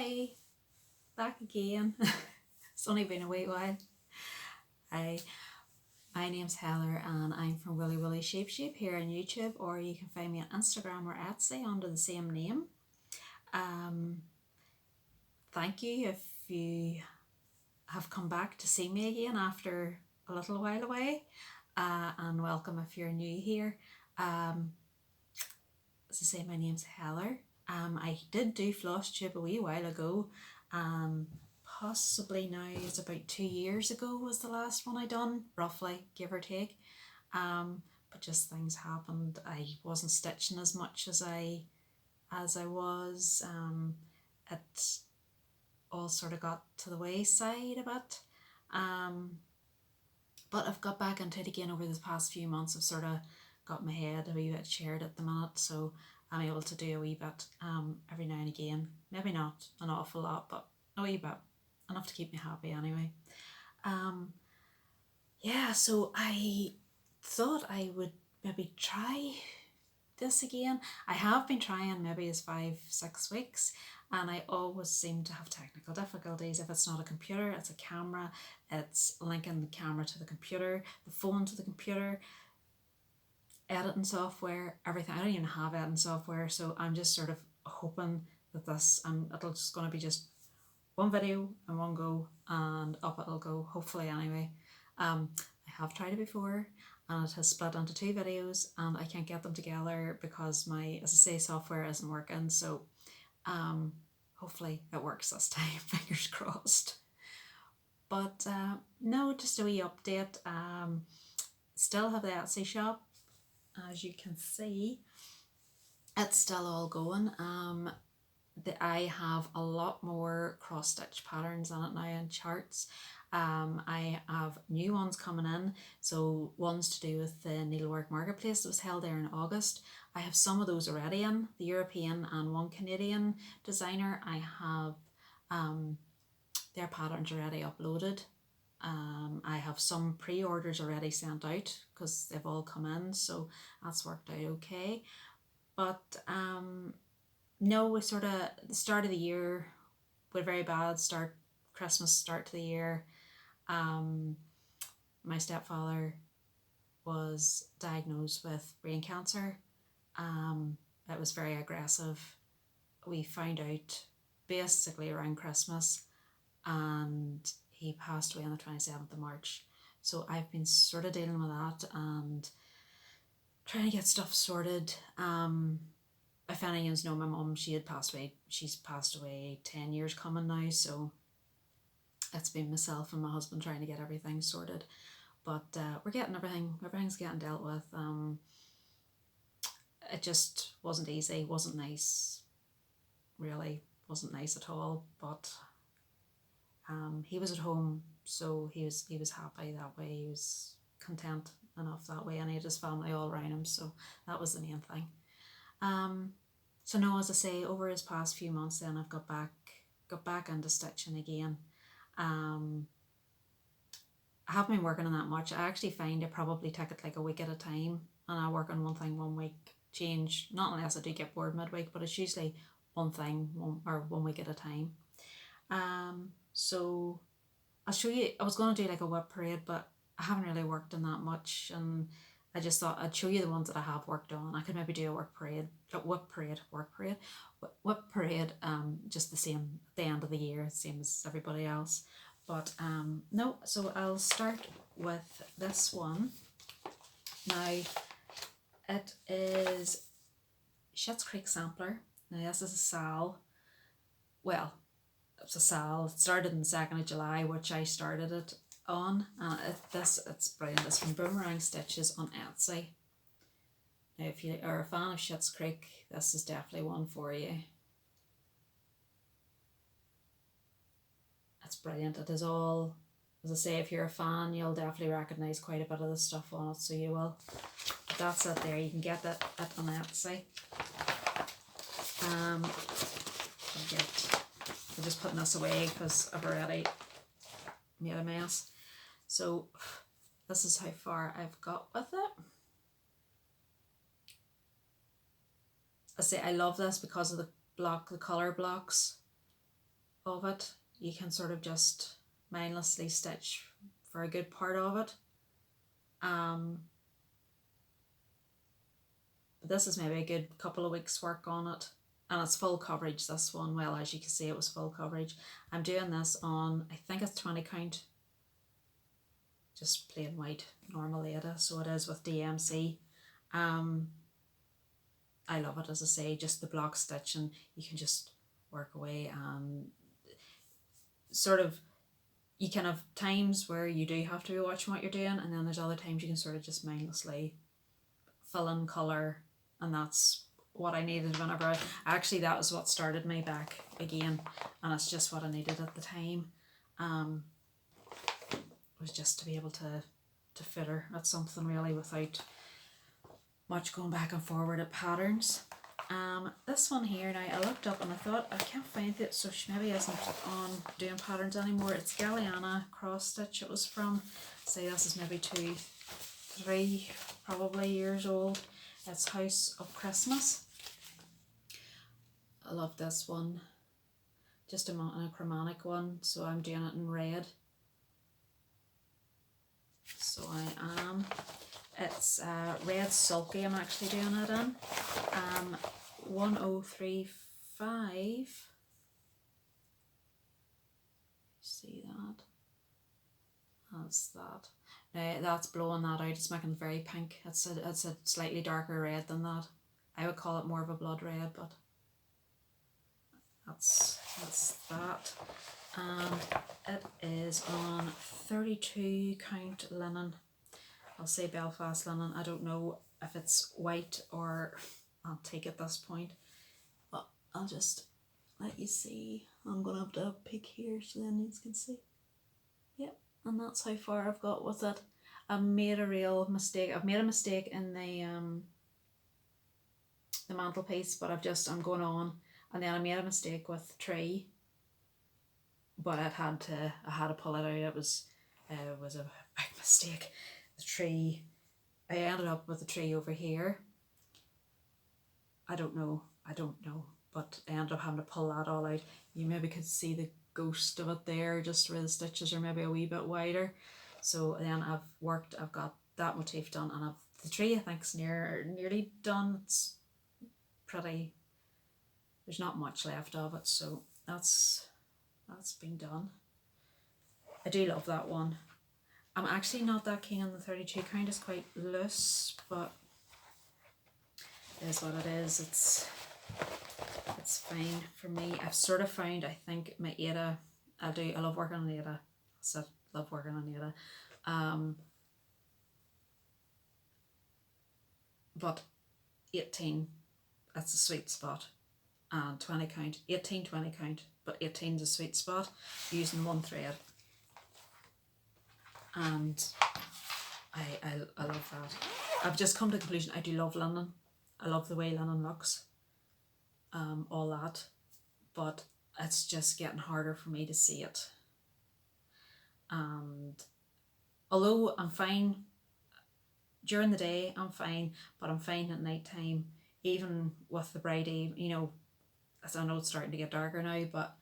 Hi, back again. It's only been a wee while. Hi, my name's Heather and I'm from Willy Willy Shape here on YouTube, or you can find me on Instagram or Etsy under the same name. Um, Thank you if you have come back to see me again after a little while away, and welcome if you're new here. As I say, my name's Heather. I did do Flosstube a wee while ago. Possibly now it's about 2 years ago was the last one I done, roughly, give or take. But just things happened. I wasn't stitching as much as I was. It all sort of got to the wayside a bit. But I've got back into it again over the past few months. I've sort of got my head a wee bit shared at the minute, so I'm able to do a wee bit every now and again. Maybe not an awful lot, but a wee bit. Enough to keep me happy anyway. Yeah, so I thought I would maybe try this again. I have been trying maybe as 5-6 weeks, and I always seem to have technical difficulties. If it's not a computer, it's a camera. It's linking the camera to the computer, the phone to the computer, editing software, everything. I don't even have editing software, so I'm just sort of hoping that it'll just going to be just one video in one go and up it'll go, hopefully anyway. I have tried it before and it has split into 2 videos and I can't get them together because my, as I say, software isn't working, so hopefully it works this time, fingers crossed. But no, just a wee update. Still have the Etsy shop, as you can see. It's still all going. I have a lot more cross stitch patterns on it now and charts. I have new ones coming in, so ones to do with the Needlework Marketplace that was held there in August. I have some of those already in, the European and one Canadian designer. I have their patterns already uploaded. I have some pre-orders already sent out because they've all come in, so that's worked out okay. But no, we sort of, the start of the year, we had a very bad start, Christmas start to the year. My stepfather was diagnosed with brain cancer. It was very aggressive. We found out basically around Christmas and he passed away on the 27th of March. So I've been sort of dealing with that and trying to get stuff sorted. If any of you know my mum, she had passed away. She's passed away 10 years coming now, so it's been myself and my husband trying to get everything sorted. But we're getting everything's getting dealt with. It just wasn't easy, wasn't nice, really, wasn't nice at all. But he was at home, so he was happy that way. He was content enough that way, and he had his family all around him, so that was the main thing. So no, as I say, over his past few months then I've got back into stitching again. I haven't been working on that much. I actually find I probably take it like a week at a time, and I work on one thing 1 week, change, not unless I do get bored midweek, but it's usually one thing, 1 week at a time. So I'll show you, I was going to do like a whip parade, but I haven't really worked on that much, and I just thought I'd show you the ones that I have worked on. I could maybe do a whip parade, just the same at the end of the year, same as everybody else. But no, so I'll start with this one. Now, it is Schitts Creek Sampler. Now this is a SAL. Well, it's a SAL. It started on the 2nd of July, which I started it on. It's brilliant. It's from Boomerang Stitches on Etsy. Now if you are a fan of Schitts Creek, this is definitely one for you. It's brilliant. It is all, as I say, if you're a fan, you'll definitely recognise quite a bit of the stuff on it, so you will. But that's it there. You can get that on Etsy. I'm just putting this away because I've already made a mess. So this is how far I've got with it. I say I love this because of the colour blocks. of it. You can sort of just mindlessly stitch for a good part of it. But this is maybe a good couple of weeks work on it, and it's full coverage, this one. Well, as you can see, it was full coverage. I'm doing this on, I think it's 20 count, just plain white normal Ada, so it is with DMC. I love it, as I say, just the block stitch, and you can just work away, and sort of, you can have times where you do have to be watching what you're doing, and then there's other times you can sort of just mindlessly fill in colour, and that's what I needed whenever actually that was what started me back again, and it's just what I needed at the time. Was just to be able to fitter at something really without much going back and forward at patterns. This one here, now I looked up and I thought I can't find it, so she maybe isn't on doing patterns anymore. It's Galliana cross stitch it was from. Say this is maybe 2, 3 probably years old. It's House of Christmas. I love this one. Just a monochromatic one, so I'm doing it in red. So I am. It's red sulky I'm actually doing it in. 1035. See that? That's that. Now that's blowing that out. It's making it very pink. It's a slightly darker red than that. I would call it more of a blood red, but that's that. It is on 32 count linen. I'll say Belfast linen. I don't know if it's white or antique at this point, but I'll just let you see. I'm gonna have to peek here so then you can see. Yep, and that's how far I've got with it. I made a real mistake. I've made a mistake in the mantelpiece, but I'm going on, and then I made a mistake with the tree. But I had to pull it out. It was a big mistake. The tree, I ended up with the tree over here. I don't know, but I ended up having to pull that all out. You maybe could see the ghost of it there, just where the stitches are maybe a wee bit wider. So then I've got that motif done, and the tree I think's nearly done. It's pretty, there's not much left of it, so that's been done. I do love that one. I'm actually not that keen on the 32 count. It's quite loose, but it is what it is. It's fine for me. I've sort of found, I think my Ada, I love working on Ada. So love working on Ada. But 18, that's a sweet spot. And 20 count, 18, 20 count, but 18 is a sweet spot using one thread. And I love that. I've just come to the conclusion I do love linen. I love the way linen looks, all that, but it's just getting harder for me to see it. And although I'm fine during the day, I'm fine, but I'm fine at night time, even with the bright, you know, as I know it's starting to get darker now, but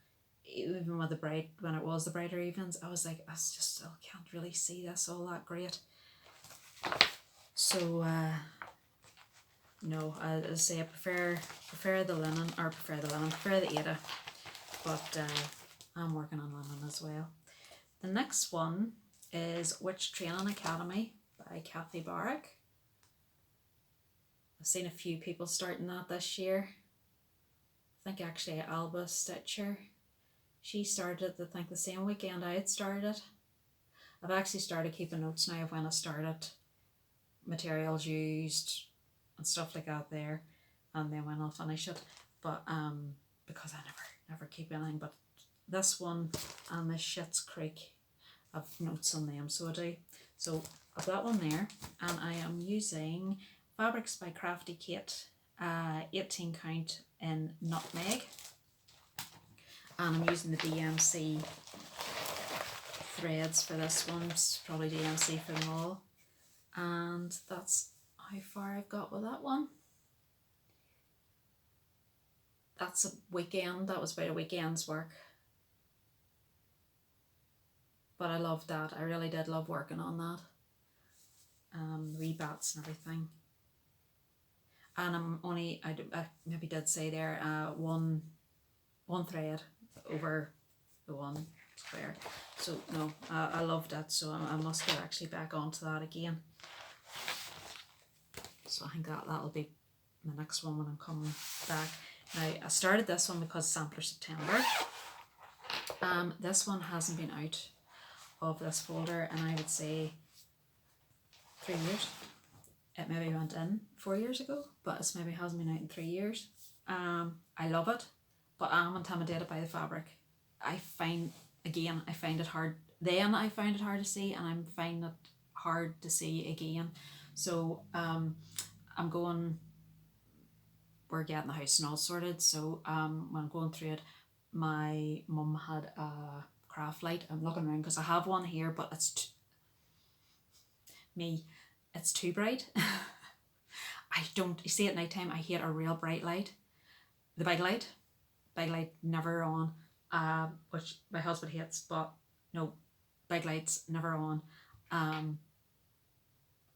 even with when it was the brighter evenings, I was like, I still can't really see this all that great. So no, I say I prefer the linen, prefer the Ada, but I'm working on linen as well. The next one is Witch Training Academy by Barrick. I've seen a few people starting that this year. I think actually Alba Stitcher, she started it, I think the same weekend I had started it. I've actually started keeping notes now of when I started, materials used and stuff like that there, and then when I'll finish it. But because I never keep anything, but this one and the Schitts Creek, I've notes on them, so I do. So I've that one there, and I am using Fabrics by Crafty Kate, 18 count in nutmeg, and I'm using the DMC threads for this one. It's probably DMC for them all, and that's how far I've got with that one. That's a weekend. That was about a weekend's work. But I loved that. I really did love working on that. Wee bats and everything. And I'm only, I maybe did say there, one thread over the one square. So no, I loved that. So I must get actually back onto that again. So I think that'll be the next one when I'm coming back. Now I started this one because Sampler September. This one hasn't been out of this folder, and I would say 3 years. It maybe went in 4 years ago, but it's maybe hasn't been out in 3 years. I love it, but I'm intimidated by the fabric. I find it hard. Then I found it hard to see, and I'm finding it hard to see again. So we're getting the house and all sorted. So when I'm going through it, my mum had a craft light. I'm looking around because I have one here, but it's too bright. You see, at night time I hate a real bright light. The big light never on, which my husband hates, but no, big lights never on. I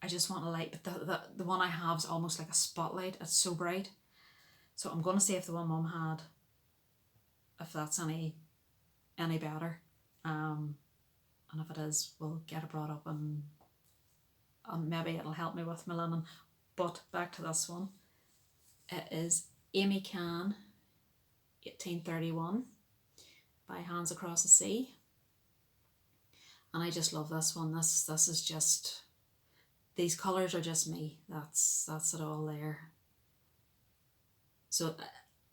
just want a light, but the one I have is almost like a spotlight. It's so bright. So I'm going to see if the one Mum had, if that's any better. And if it is, we'll get it brought up, and maybe it'll help me with my linen. But back to this one. It is Amy Cann, 1831, by Hands Across the Sea. And I just love this one. This is just, these colours are just me. That's it all there. So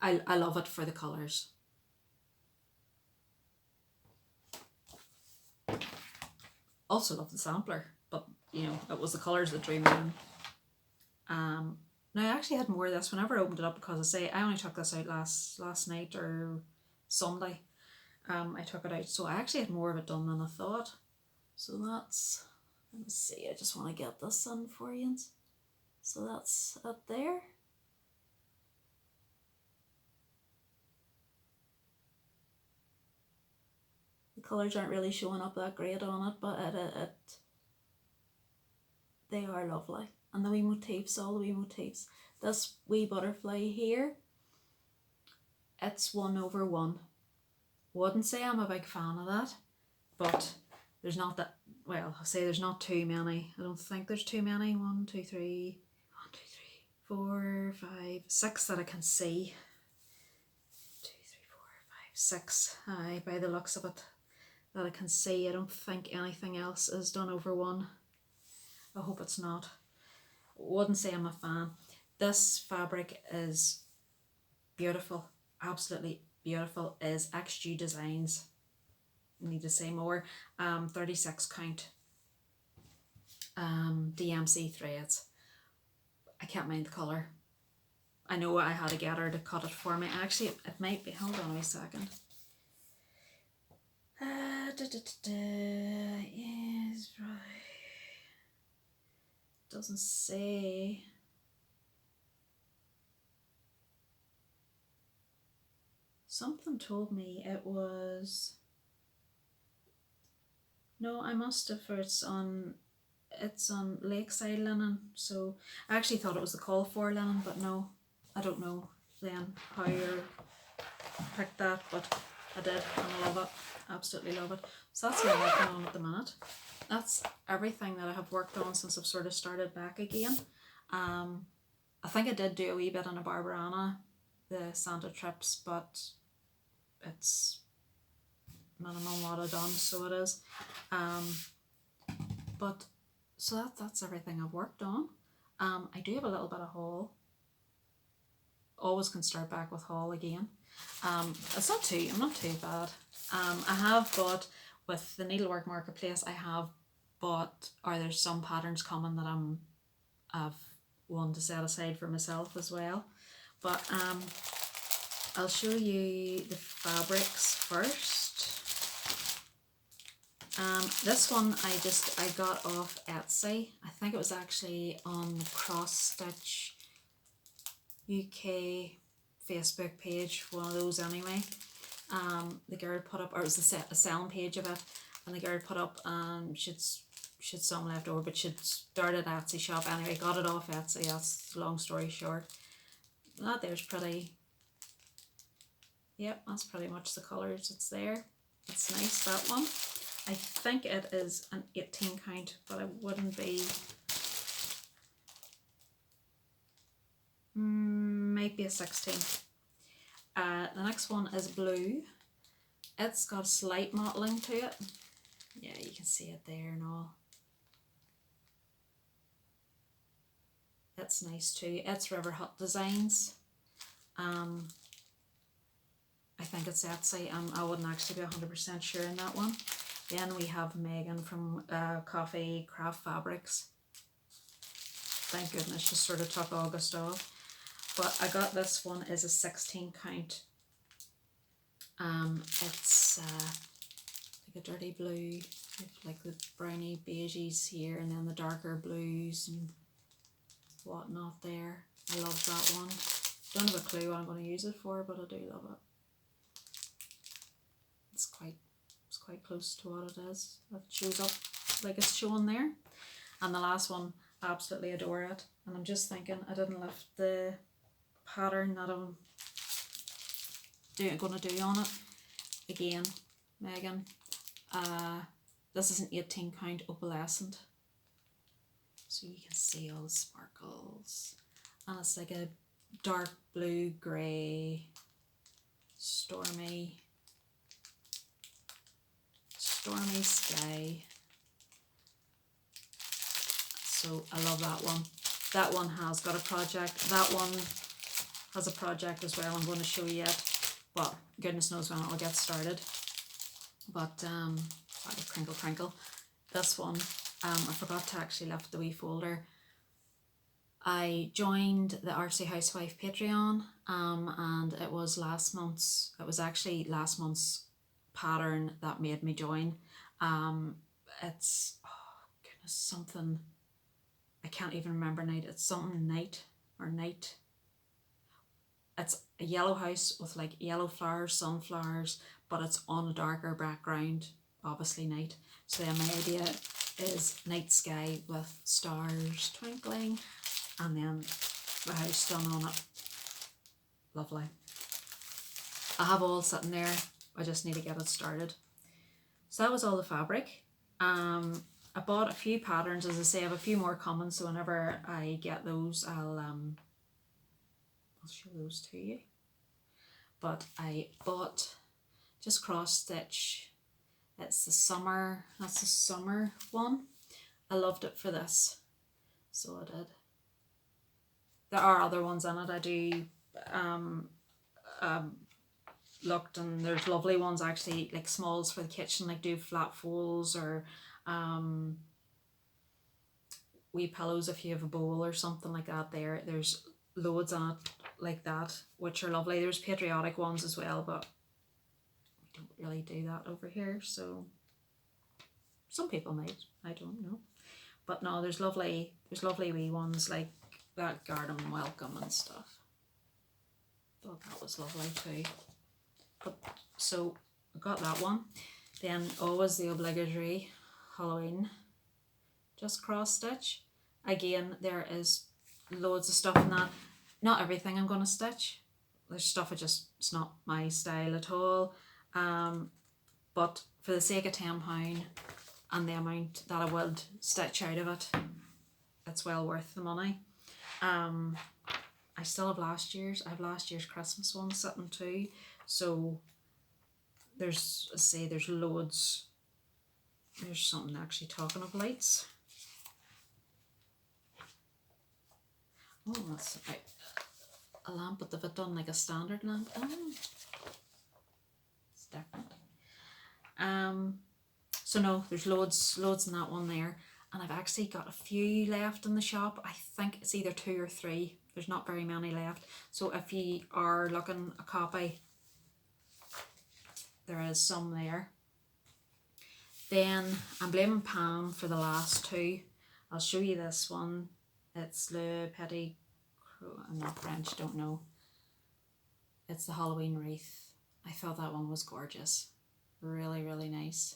I love it for the colours. Also love the sampler, but you know, it was the colours that drew me in. Now I actually had more of this whenever I opened it up, because I say I only took this out last night or Sunday. I took it out, so I actually had more of it done than I thought. So that's, let me see, I just want to get this in for you. So that's it there. The colours aren't really showing up that great on it, but they are lovely. And the wee motifs, all the wee motifs. This wee butterfly here, it's 1/1. Wouldn't say I'm a big fan of that, but there's not that, well, I'll say there's not too many. I don't think there's too many. 1, 2, 3, 4, 5, 6 that I can see. 2, 3, 4, 5, 6. Aye, by the looks of it, that I can see. I don't think anything else is done over 1. I hope it's not. Wouldn't say I'm a fan. This fabric is beautiful, absolutely beautiful. Is XG Designs. Need to say more. 36 count DMC threads. I can't mind the colour. I know I had to get her to cut it for me. Actually, it might be. Hold on a second. Is right. Doesn't say. Something told me it was. No, I must have. It's on Lakeside linen. So I actually thought it was the call for linen, but no, I don't know then how you picked that, but I did, and I love it. Absolutely love it. So that's what I'm working on at the minute. That's everything that I have worked on since I've sort of started back again. I think I did do a wee bit on a Barbarana, the Santa Trips, but it's minimum what I've done, so it is. But so that's everything I've worked on. I do have a little bit of haul. Always can start back with haul again. I'm not too bad. I have bought, with the Needlework Marketplace, I have bought, or there's some patterns coming that I've one to set aside for myself as well. But I'll show you the fabrics first. This one I got off Etsy. I think it was actually on the Cross Stitch UK Facebook page, one of those anyway. The girl put up, or it was a selling page of it, and the girl put up, she'd some left over, but she'd started Etsy shop anyway, got it off Etsy, that's long story short. That there's pretty. Yep, that's pretty much the colours it's there. It's nice, that one. I think it is an 18 count, but it wouldn't be. Might be a 16. The next one is blue. It's got slight mottling to it. Yeah, you can see it there and all. It's nice too. It's River Hut Designs. I think it's Etsy. I wouldn't actually be 100% sure in that one. Then we have Megan from Coffee Craft Fabrics. Thank goodness, she sort of took August off. But I got this one is a 16 count. It's like a dirty blue, like the browny beiges here, and then the darker blues and whatnot there. I love that one. Don't have a clue what I'm going to use it for, but I do love it. It's quite close to what it is. It shows up like it's showing there. And the last one, absolutely adore it. And I'm just thinking I didn't lift the pattern that I'm going to do on it. Again, Megan. This is an 18 count opalescent. So you can see all the sparkles. And it's like a dark blue, grey, stormy sky. So I love that one. That one has got a project. That one has a project as well I'm going to show you yet. But goodness knows when it will get started. But crinkle crinkle. This one, I forgot to actually lift the wee folder. I joined the RC Housewife Patreon, and it was actually last month's pattern that made me join. It's, oh goodness, something, I can't even remember night. It's something night. It's a yellow house with like yellow flowers, sunflowers, but it's on a darker background, obviously night. So then my idea is night sky with stars twinkling, and then the house done on it. Lovely. I have all sitting there. I just need to get it started. So that was all the fabric. I bought a few patterns. As I say, I have a few more coming, so whenever I get those, I'll show those to you. But I bought just cross stitch. It's the summer. That's the summer one. I loved it for this, so I did. There are other ones in it. I do looked, and there's lovely ones actually, like smalls for the kitchen, like do flat folds or wee pillows if you have a bowl or something like that. There's loads on it like that, which are lovely. There's patriotic ones as well, but we don't really do that over here, so some people might, I don't know. But no, there's lovely wee ones like that, garden welcome and stuff. Thought that was lovely too. But so I got that one. Then always the obligatory Halloween, just cross stitch. Again, there is loads of stuff in that. Not everything I'm going to stitch. There's stuff it's not my style at all. But for the sake of £10 and the amount that I would stitch out of it, it's well worth the money. I still have last year's. I have last year's Christmas one sitting too. So there's, there's loads. There's something actually talking of lights. Oh, that's about a lamp, but they've done like a standard lamp. Oh, it's different. So no, there's loads in that one there. And I've actually got a few left in the shop. I think it's either 2 or 3. There's not very many left. So if you are looking a copy, there is some there. Then I'm blaming Pam for the last 2. I'll show you this one. It's Le Petit Croix. I'm not French, don't know. It's the Halloween wreath. I thought that one was gorgeous. Really, really nice.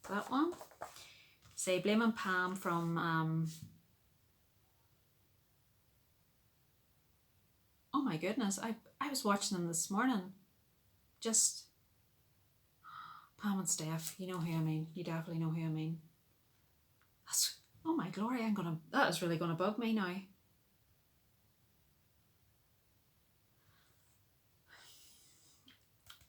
that one. Say Blaming Pam from oh my goodness, I was watching them this morning. Just Pam and Steph, you know who I mean. You definitely know who I mean. That's, oh my glory, that is really gonna bug me now.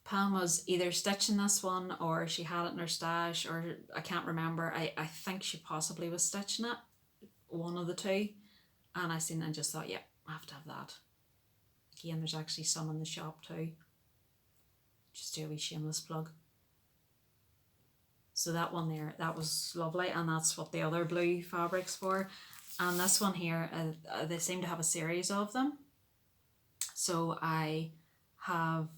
Pam was either stitching this one or she had it in her stash, or I can't remember. I think she possibly was stitching it, one of the two. And I seen it and just thought, yeah, I have to have that. Again, there's actually some in the shop too. Just do a wee shameless plug. So that one there, that was lovely, and that's what the other blue fabric's for. And this one here, they seem to have a series of them. So I have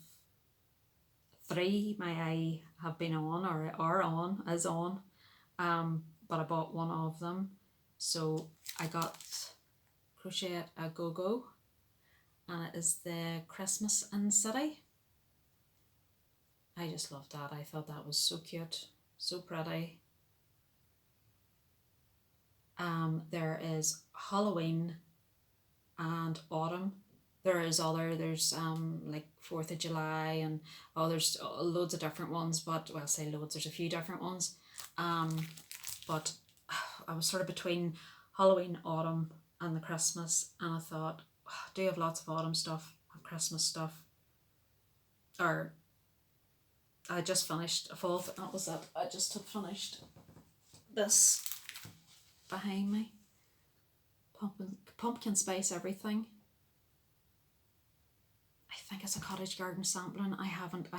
3 my eye have been on or are on, is on, but I bought one of them. So I got Crochet a Go-Go, and it is the Christmas in City. I just loved that. I thought that was so cute, so pretty. There is Halloween and autumn. There's like 4th of July and there's loads of different ones, but well, I say loads, there's a few different ones. But I was sort of between Halloween, autumn and the Christmas, and I thought, I do have lots of autumn stuff, have Christmas stuff. Or I just finished a fall, that was it. I just had finished this behind me. Pumpkin spice everything. I think it's a cottage garden sampling.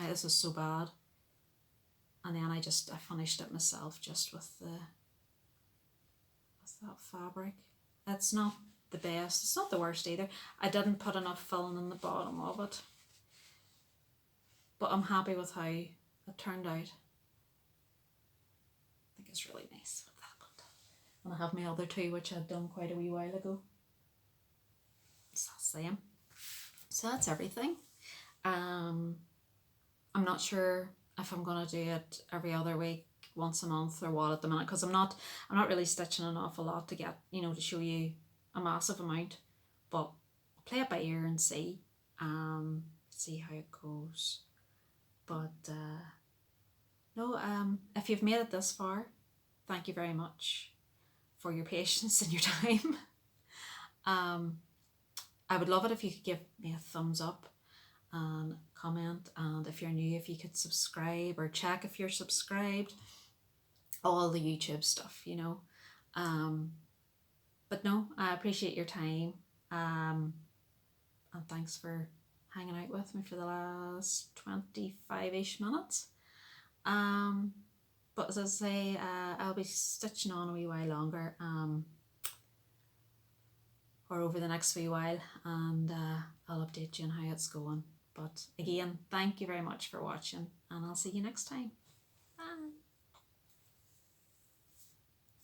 This is so bad. And then I finished it myself just with that fabric. It's not the best. It's not the worst either. I didn't put enough filling in the bottom of it. But I'm happy with how it turned out. I think it's really nice with that one. And I have my other 2, which I'd done quite a wee while ago. So that's them. So that's everything. I'm not sure if I'm gonna do it every other week, once a month, or what at the minute, because I'm not really stitching an awful lot to get, to show you a massive amount. But play it by ear and see how it goes. But no, if you've made it this far, thank you very much for your patience and your time. I would love it if you could give me a thumbs up and comment, and if you're new, if you could subscribe or check if you're subscribed, all the YouTube stuff, but no, I appreciate your time, and thanks for hanging out with me for the last 25-ish minutes. But as I say, I'll be stitching on a wee while longer, or over the next wee while, and I'll update you on how it's going. But again, thank you very much for watching, and I'll see you next time.